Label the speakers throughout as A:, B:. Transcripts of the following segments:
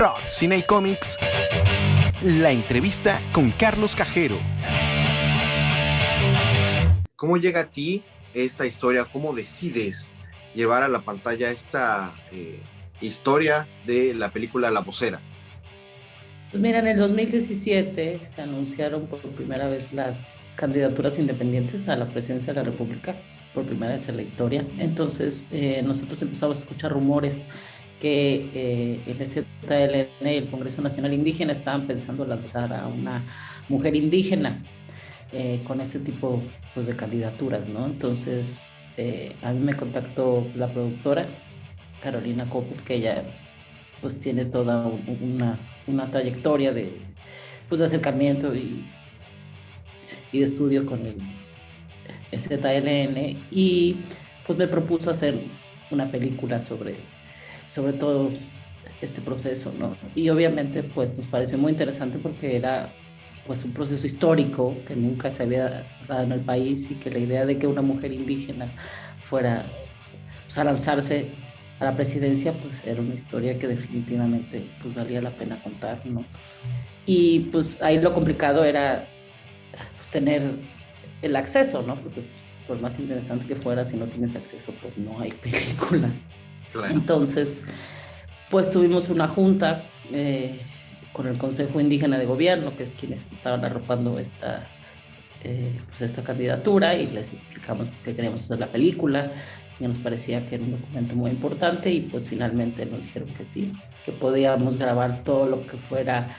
A: Rock, Cine y Comics, la entrevista con Carlos Cajero. ¿Cómo llega a ti esta historia? ¿Cómo decides llevar a la pantalla esta historia de la película La Vocera?
B: Pues mira, en el 2017 se anunciaron por primera vez las candidaturas independientes a la presidencia de la República, por primera vez en la historia. Entonces nosotros empezamos a escuchar rumores que el EZLN y el Congreso Nacional Indígena estaban pensando lanzar a una mujer indígena con este tipo pues, de candidaturas, ¿no? Entonces a mí me contactó la productora Carolina Coppel, que ella pues tiene toda una trayectoria de acercamiento y de estudio con el EZLN, y pues me propuso hacer una película sobre todo este proceso, ¿no? Y obviamente pues nos pareció muy interesante porque era pues un proceso histórico que nunca se había dado en el país, y que la idea de que una mujer indígena fuera pues, a lanzarse a la presidencia, pues era una historia que definitivamente pues valía la pena contar, ¿no? Y pues ahí lo complicado era pues, tener el acceso, ¿no? Porque por más interesante que fuera, si no tienes acceso, pues no hay película. Claro. Entonces, pues tuvimos una junta con el Consejo Indígena de Gobierno, que es quienes estaban arropando esta candidatura, y les explicamos que queríamos hacer la película, que nos parecía que era un documento muy importante, y pues finalmente nos dijeron que sí, que podíamos grabar todo lo que fuera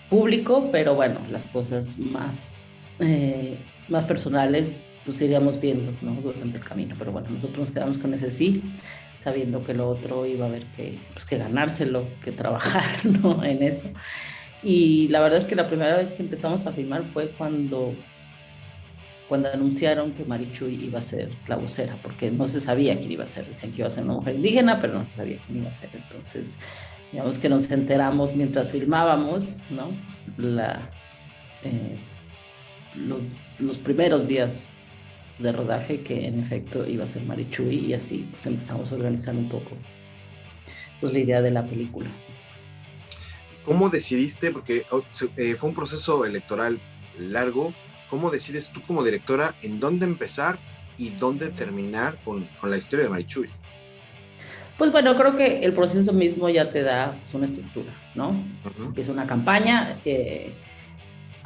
B: público, pero bueno, las cosas más personales pues iríamos viendo, ¿no? Durante el camino. Pero bueno, nosotros nos quedamos con ese sí, sabiendo que lo otro iba a haber que ganárselo, que trabajar, ¿no? En eso. Y la verdad es que la primera vez que empezamos a filmar fue cuando anunciaron que Marichuy iba a ser la vocera, porque no se sabía quién iba a ser. Decían que iba a ser una mujer indígena, pero no se sabía quién iba a ser. Entonces, digamos que nos enteramos mientras filmábamos, ¿no? Los primeros días de rodaje, que en efecto iba a ser Marichuy, y así pues empezamos a organizar un poco pues la idea de la película.
A: ¿Cómo decidiste? Porque fue un proceso electoral largo. ¿Cómo decides tú como directora en dónde empezar y dónde terminar con la historia de Marichuy?
B: Pues bueno, creo que el proceso mismo ya te da pues, una estructura, ¿no? Uh-huh. Empieza una campaña,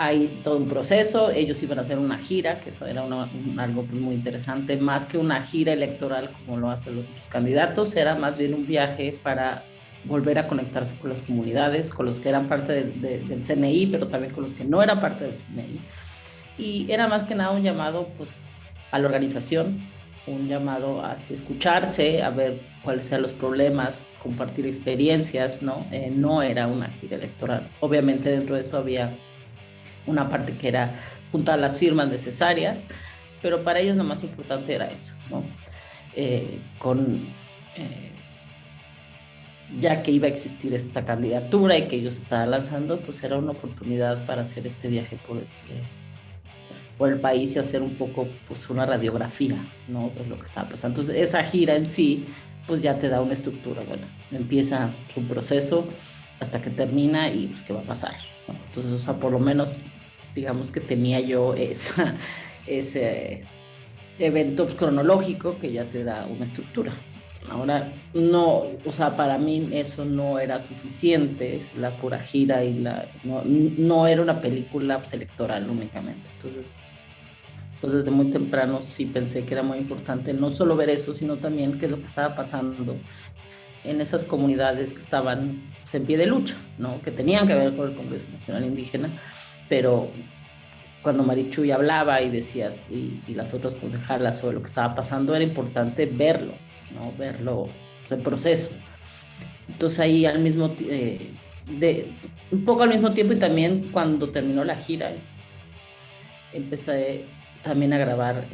B: hay todo un proceso. Ellos iban a hacer una gira, que eso era algo muy interesante, más que una gira electoral como lo hacen los otros candidatos, era más bien un viaje para volver a conectarse con las comunidades, con los que eran parte del CNI, pero también con los que no eran parte del CNI. Y era más que nada un llamado pues, a la organización, un llamado a escucharse, a ver cuáles eran los problemas, compartir experiencias, ¿no? No era una gira electoral. Obviamente dentro de eso había una parte que era juntar las firmas necesarias, pero para ellos lo más importante era eso, ¿no? Ya que iba a existir esta candidatura y que ellos estaban lanzando, pues era una oportunidad para hacer este viaje por el país y hacer un poco pues una radiografía, ¿no? De lo que estaba pasando. Entonces esa gira en sí pues ya te da una estructura. Bueno, empieza un proceso hasta que termina y pues qué va a pasar, ¿no? Entonces, o sea, por lo menos digamos que tenía yo ese evento cronológico que ya te da una estructura. Ahora, no, o sea, para mí eso no era suficiente, es la pura gira y no era una película pues, electoral únicamente. Entonces, pues desde muy temprano sí pensé que era muy importante no solo ver eso, sino también qué es lo que estaba pasando en esas comunidades que estaban pues, en pie de lucha, ¿no? Que tenían que ver con el Congreso Nacional Indígena, pero cuando Marichuy hablaba y decía, y las otras concejalas sobre lo que estaba pasando, era importante verlo, ¿no? Verlo, pues, el proceso. Entonces ahí un poco al mismo tiempo, y también cuando terminó la gira, empecé también a grabar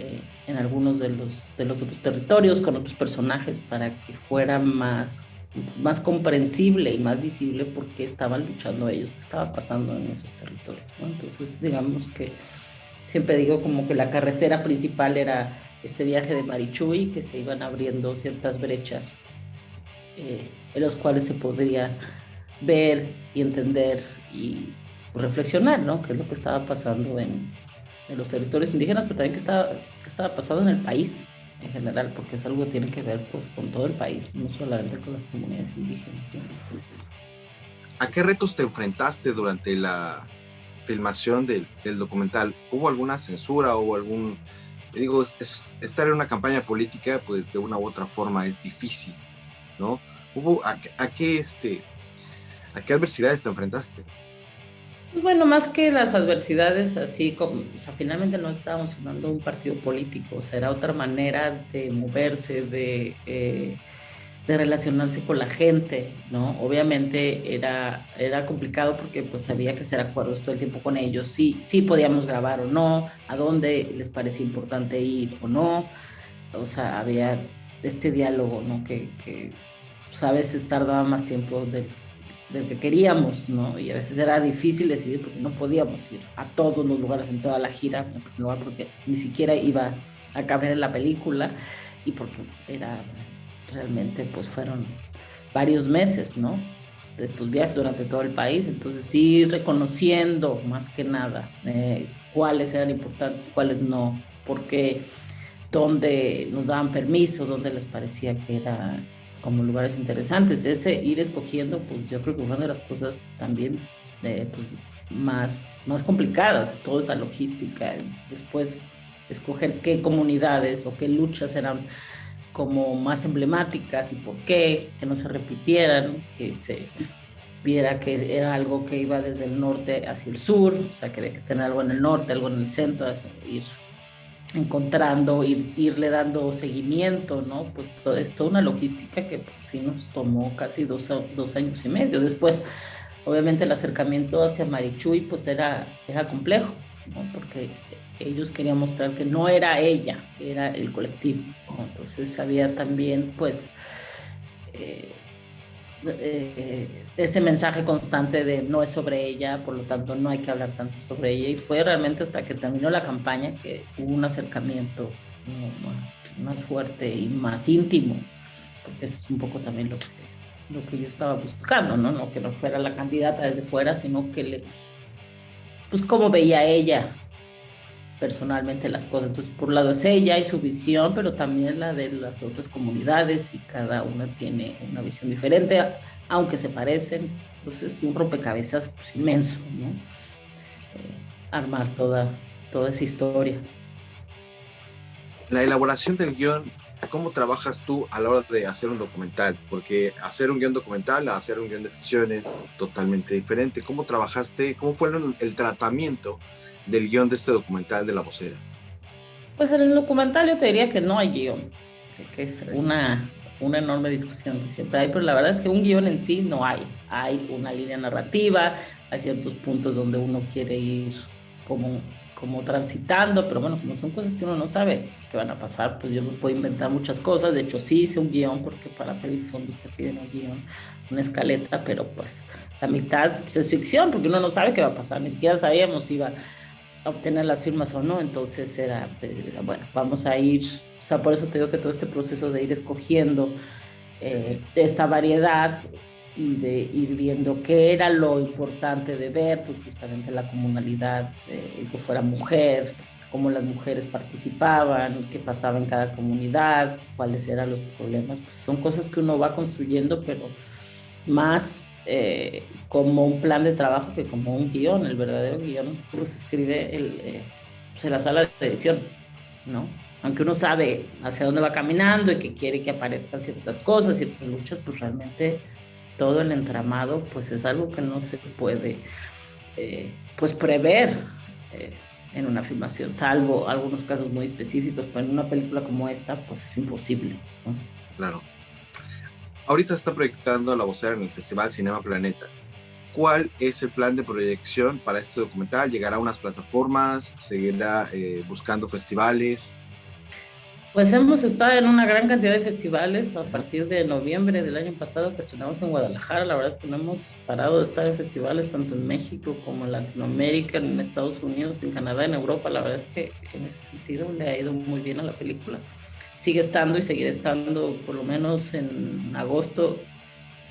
B: en algunos de los otros territorios con otros personajes para que fuera más comprensible y más visible por qué estaban luchando ellos, qué estaba pasando en esos territorios, ¿no? Entonces, digamos que siempre digo como que la carretera principal era este viaje de Marichuy, que se iban abriendo ciertas brechas en los cuales se podría ver y entender y reflexionar, ¿no? Qué es lo que estaba pasando en los territorios indígenas, pero también qué estaba pasando en el país en general, porque es algo que tiene que ver pues con todo el país, no solamente con las comunidades indígenas, ¿no?
A: ¿A qué retos te enfrentaste durante la filmación del documental? ¿Hubo alguna censura? ¿Hubo algún...? Digo, estar en una campaña política, pues de una u otra forma es difícil, ¿no? ¿A qué adversidades te enfrentaste?
B: Pues bueno, más que las adversidades, así como, o sea, finalmente no estábamos formando un partido político, o sea, era otra manera de moverse, de relacionarse con la gente, ¿no? Obviamente era complicado porque pues había que hacer acuerdos todo el tiempo con ellos, sí podíamos grabar o no, a dónde les parecía importante ir o no, o sea, había este diálogo, ¿no? Que pues, a veces tardaba más tiempo del que queríamos, ¿no? Y a veces era difícil decidir porque no podíamos ir a todos los lugares en toda la gira, en primer lugar porque ni siquiera iba a caber en la película y porque era realmente, pues fueron varios meses, ¿no? De estos viajes durante todo el país, entonces sí reconociendo más que nada cuáles eran importantes, cuáles no, porque dónde nos daban permiso, dónde les parecía que era como lugares interesantes. Ese ir escogiendo, pues yo creo que fue una de las cosas también pues, más complicadas, toda esa logística. Después, escoger qué comunidades o qué luchas eran como más emblemáticas y por qué, que no se repitieran, que se viera que era algo que iba desde el norte hacia el sur, o sea, que había que tener algo en el norte, algo en el centro, ir encontrando, irle dando seguimiento, ¿no? Pues todo, es toda una logística que pues, sí nos tomó casi 2 años y medio. Después, obviamente, el acercamiento hacia Marichuy pues era complejo, ¿no? Porque ellos querían mostrar que no era ella, era el colectivo, ¿no? Entonces había también pues eh, ese mensaje constante de no es sobre ella, por lo tanto no hay que hablar tanto sobre ella, y fue realmente hasta que terminó la campaña que hubo un acercamiento, ¿no? más fuerte y más íntimo, porque eso es un poco también lo que yo estaba buscando, ¿no? No que no fuera la candidata desde fuera, sino que pues cómo veía ella personalmente las cosas. Entonces, por un lado es ella y su visión, pero también la de las otras comunidades y cada una tiene una visión diferente, aunque se parecen. Entonces, es un rompecabezas pues, inmenso, ¿no? Armar toda esa historia.
A: La elaboración del guión, ¿cómo trabajas tú a la hora de hacer un documental? Porque hacer un guión documental a hacer un guión de ficción es totalmente diferente. ¿Cómo trabajaste? ¿Cómo fue el tratamiento del guión de este documental de La Vocera?
B: Pues en el documental yo te diría que no hay guión, que es una enorme discusión que siempre hay, pero la verdad es que un guión en sí no hay. Hay una línea narrativa, hay ciertos puntos donde uno quiere ir como transitando, pero bueno, como son cosas que uno no sabe que van a pasar, pues yo me puedo inventar muchas cosas. De hecho, sí hice un guión, porque para pedir fondos te piden un guión, una escaleta, pero pues la mitad pues, es ficción, porque uno no sabe qué va a pasar, ni siquiera sabíamos si iba obtener las firmas o no, entonces era, bueno, vamos a ir, o sea, por eso te digo que todo este proceso de ir escogiendo esta variedad y de ir viendo qué era lo importante de ver, pues justamente la comunalidad, que fuera mujer, cómo las mujeres participaban, qué pasaba en cada comunidad, cuáles eran los problemas, pues son cosas que uno va construyendo, pero más como un plan de trabajo que como un guión. El verdadero guión pues se escribe pues, en la sala de edición, ¿no? Aunque uno sabe hacia dónde va caminando y que quiere que aparezcan ciertas cosas, ciertas luchas, pues realmente todo el entramado pues es algo que no se puede pues prever en una filmación, salvo algunos casos muy específicos, pero en una película como esta pues es imposible, ¿no?
A: Claro. Ahorita se está proyectando La Vocera en el Festival Cinema Planeta. ¿Cuál es el plan de proyección para este documental? ¿Llegará a unas plataformas? ¿Seguirá buscando festivales?
B: Pues hemos estado en una gran cantidad de festivales a partir de noviembre del año pasado que estrenamos en Guadalajara. La verdad es que no hemos parado de estar en festivales tanto en México como en Latinoamérica, en Estados Unidos, en Canadá, en Europa. La verdad es que en ese sentido le ha ido muy bien a la película. sigue estando y seguirá estando por lo menos en agosto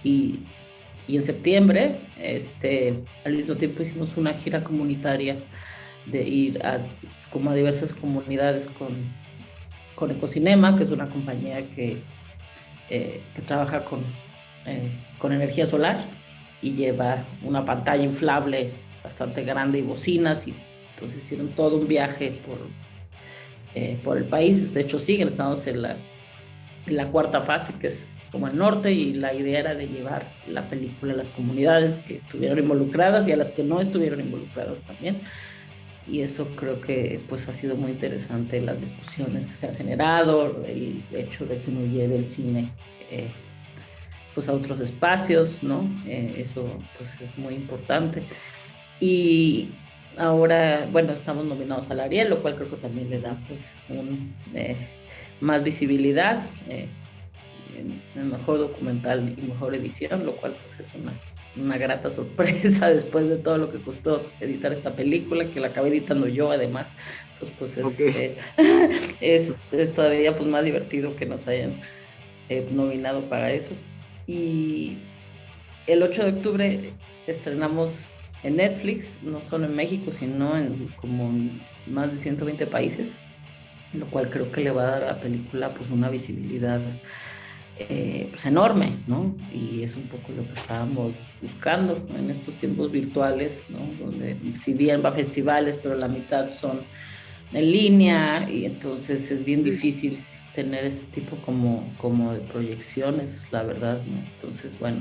B: y en septiembre. Al mismo tiempo hicimos una gira comunitaria de ir como a diversas comunidades con Ecocinema, que es una compañía que trabaja con energía solar y lleva una pantalla inflable bastante grande y bocinas, y entonces hicieron todo un viaje por el país. De hecho, siguen estando en la cuarta fase, que es como el norte, y la idea era de llevar la película a las comunidades que estuvieron involucradas y a las que no estuvieron involucradas también. Y eso creo que pues ha sido muy interesante, las discusiones que se han generado, el hecho de que uno lleve el cine pues a otros espacios, ¿no? Eso pues es muy importante. Y ahora, bueno, estamos nominados al Ariel, lo cual creo que también le da pues más visibilidad en mejor documental y mejor edición, lo cual pues es una grata sorpresa después de todo lo que costó editar esta película, que la acabé editando yo además. Entonces pues
A: Okay.
B: es todavía pues más divertido que nos hayan nominado para eso. Y el 8 de octubre estrenamos en Netflix, no solo en México, sino en como más de 120 países, lo cual creo que le va a dar a la película pues una visibilidad pues enorme, ¿no? Y es un poco lo que estábamos buscando en estos tiempos virtuales, ¿no? Donde si bien va a festivales, pero la mitad son en línea, y entonces es bien difícil tener ese tipo como de proyecciones, la verdad, ¿no? Entonces, bueno,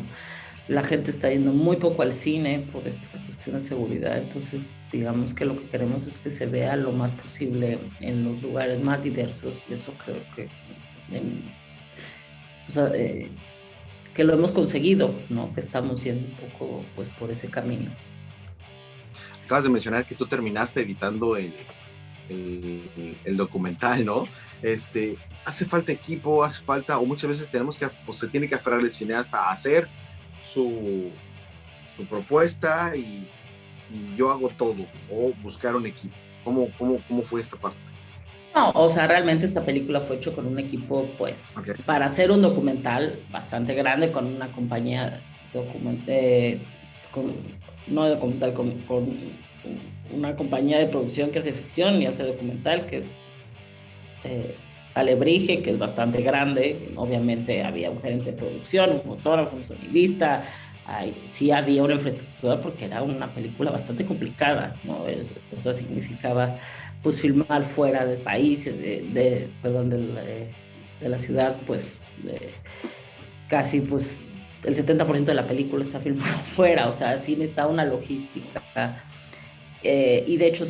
B: la gente está yendo muy poco al cine por esta cuestión de seguridad, entonces digamos que lo que queremos es que se vea lo más posible en los lugares más diversos, y eso creo que, o sea, que lo hemos conseguido, ¿no? Que estamos yendo un poco pues por ese camino.
A: Acabas de mencionar que tú terminaste editando el documental, ¿no? Hace falta equipo, hace falta, o muchas veces tenemos que, o se tiene que aferrar el cineasta a hacer su propuesta y yo hago todo, o buscar un equipo. ¿Cómo fue esta parte?
B: No, o sea, realmente esta película fue hecho con un equipo, pues,
A: Okay.
B: para hacer un documental bastante grande, con una compañía con, no documental, con una compañía de producción que hace ficción y hace documental, que es Alebrije, que es bastante grande. Obviamente había un gerente de producción, un fotógrafo, un sonidista. Sí había una infraestructura porque era una película bastante complicada, ¿no? O sea, significaba pues filmar fuera del país, perdón, de la ciudad, pues casi pues el 70% de la película está filmada fuera, o sea, sí necesitaba una logística. Y de hecho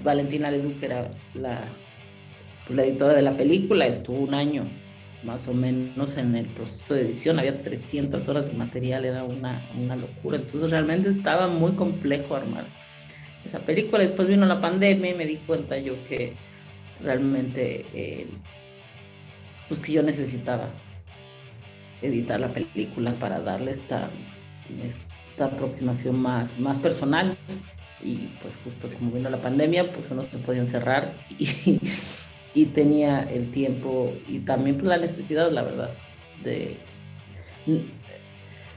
B: Valentina Leduc, que era la editora de la película, estuvo un año más o menos en el proceso de edición, había 300 horas de material, era una locura, entonces realmente estaba muy complejo armar esa película. Después vino la pandemia y me di cuenta yo que realmente pues que yo necesitaba editar la película para darle esta aproximación más personal, y pues justo como vino la pandemia pues uno se podía encerrar y tenía el tiempo y también pues la necesidad, la verdad, de,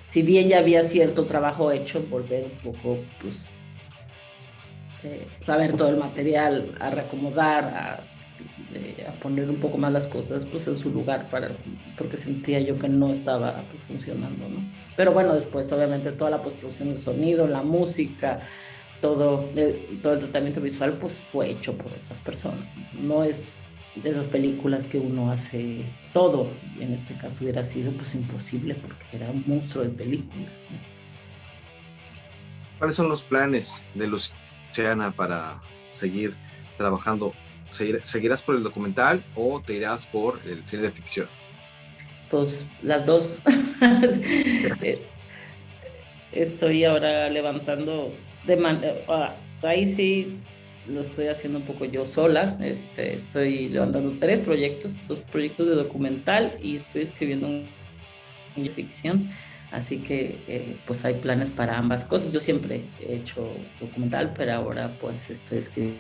B: si bien ya había cierto trabajo hecho, volver un poco pues saber todo el material, a reacomodar, a poner un poco más las cosas pues en su lugar, porque sentía yo que no estaba pues, funcionando, ¿no? Pero bueno, después obviamente toda la postproducción del sonido, la música, todo el tratamiento visual pues fue hecho por otras personas. No es de esas películas que uno hace todo, en este caso hubiera sido pues imposible porque era un monstruo de película, ¿no?
A: ¿Cuáles son los planes de Luciana para seguir trabajando? ¿Seguirás por el documental o te irás por el cine de ficción?
B: Pues las dos. Estoy ahora levantando ahí sí lo estoy haciendo un poco yo sola. Estoy levantando 3 proyectos, 2 proyectos de documental, y estoy escribiendo un de ficción. Así que pues hay planes para ambas cosas. Yo siempre he hecho documental, pero ahora pues estoy escribiendo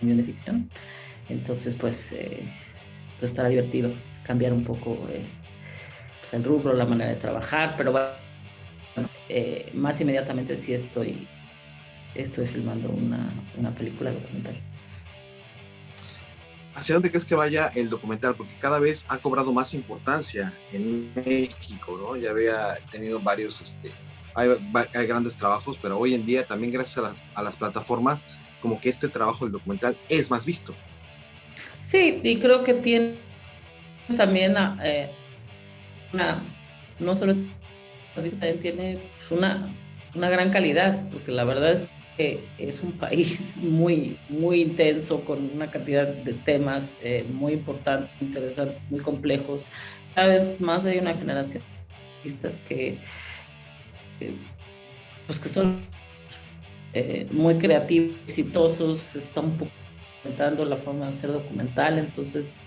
B: de ficción. Entonces, pues estará divertido cambiar un poco pues el rubro, la manera de trabajar, pero bueno, más inmediatamente sí estoy filmando una película documental.
A: ¿Hacia dónde crees que vaya el documental? Porque cada vez ha cobrado más importancia en México, ¿no? Ya había tenido varios, hay grandes trabajos, pero hoy en día también gracias a las plataformas, como que este trabajo del documental es más visto.
B: Sí, y creo que tiene también no solo también tiene una gran calidad, porque la verdad es que es un país muy, muy intenso, con una cantidad de temas muy importantes, interesantes, muy complejos. Cada vez más hay una generación de artistas pues que son muy creativos, exitosos, están un poco inventando la forma de hacer documental, entonces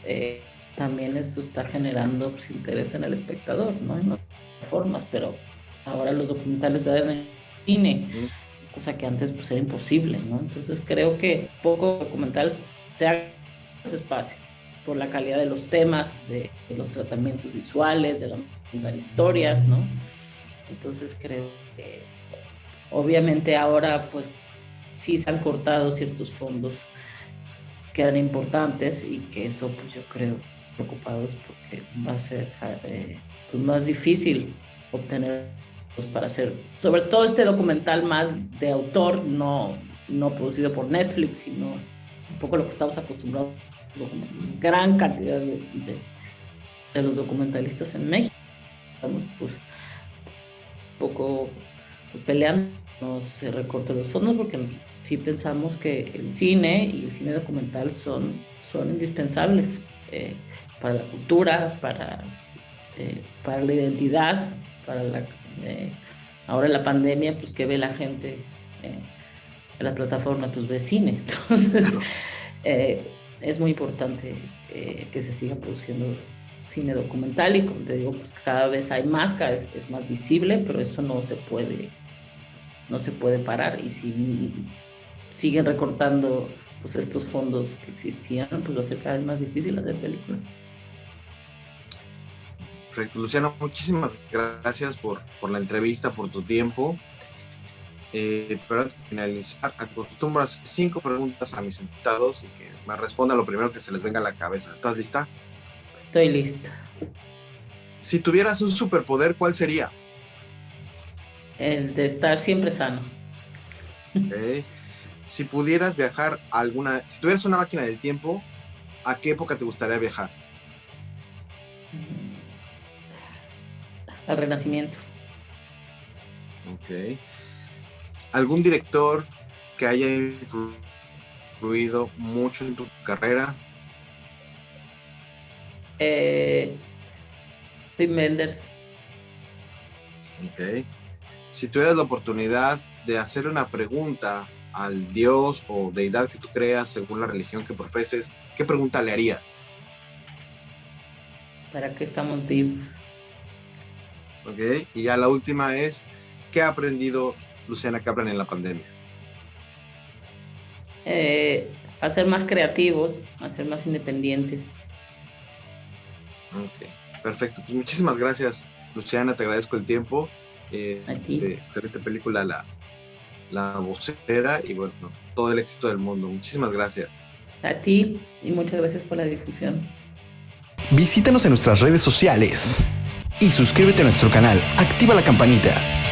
B: también eso está generando pues, interés en el espectador, ¿no? En otras formas, pero ahora los documentales se dan en el cine, cosa que antes pues era imposible, ¿no? Entonces creo que poco documental se haga ese espacio por la calidad de los temas, de los tratamientos visuales, de las historias, ¿no? Entonces creo que obviamente ahora pues sí se han cortado ciertos fondos que eran importantes y que eso pues yo creo preocupados porque va a ser pues más difícil obtener pues, para hacer sobre todo este documental más de autor, no producido por Netflix, sino un poco lo que estamos acostumbrados, gran cantidad de los documentalistas en México. Estamos pues un poco pues, peleando, no se recorten los fondos porque sí pensamos que el cine y el cine documental son indispensables para la cultura, para la identidad, ahora en la pandemia, pues que ve la gente en la plataforma, pues ve cine. Entonces, es muy importante que se siga produciendo cine documental y como te digo, pues cada vez hay más, cada vez es más visible, pero eso no se puede parar y si siguen recortando pues estos fondos que existían, pues va a ser cada vez más difícil hacer películas.
A: Perfecto. Luciano, muchísimas gracias por la entrevista, por tu tiempo. Pero antes de finalizar, acostumbro a hacer 5 preguntas a mis invitados y que me respondan lo primero que se les venga a la cabeza. ¿Estás lista?
B: Estoy lista.
A: Si tuvieras un superpoder, ¿cuál sería?
B: El de estar siempre sano.
A: Okay. Si pudieras viajar si tuvieras una máquina del tiempo, ¿a qué época te gustaría viajar?
B: Al Renacimiento.
A: Ok. ¿Algún director que haya influido mucho en tu carrera?
B: Wim Wenders.
A: Ok. Si tuvieras la oportunidad de hacer una pregunta al Dios o deidad que tú creas según la religión que profeses, ¿qué pregunta le harías?
B: ¿Para qué estamos vivos?
A: Ok. Y ya la última es, ¿qué ha aprendido Luciana Kaplan en la pandemia?
B: A ser más creativos, a ser más independientes.
A: Ok, perfecto. Pues muchísimas gracias, Luciana, te agradezco el tiempo.
B: A ti.
A: Excelente película, La Vocera, y bueno, todo el éxito del mundo. Muchísimas gracias.
B: A ti y muchas gracias por la difusión.
C: Visítanos en nuestras redes sociales y suscríbete a nuestro canal. Activa la campanita.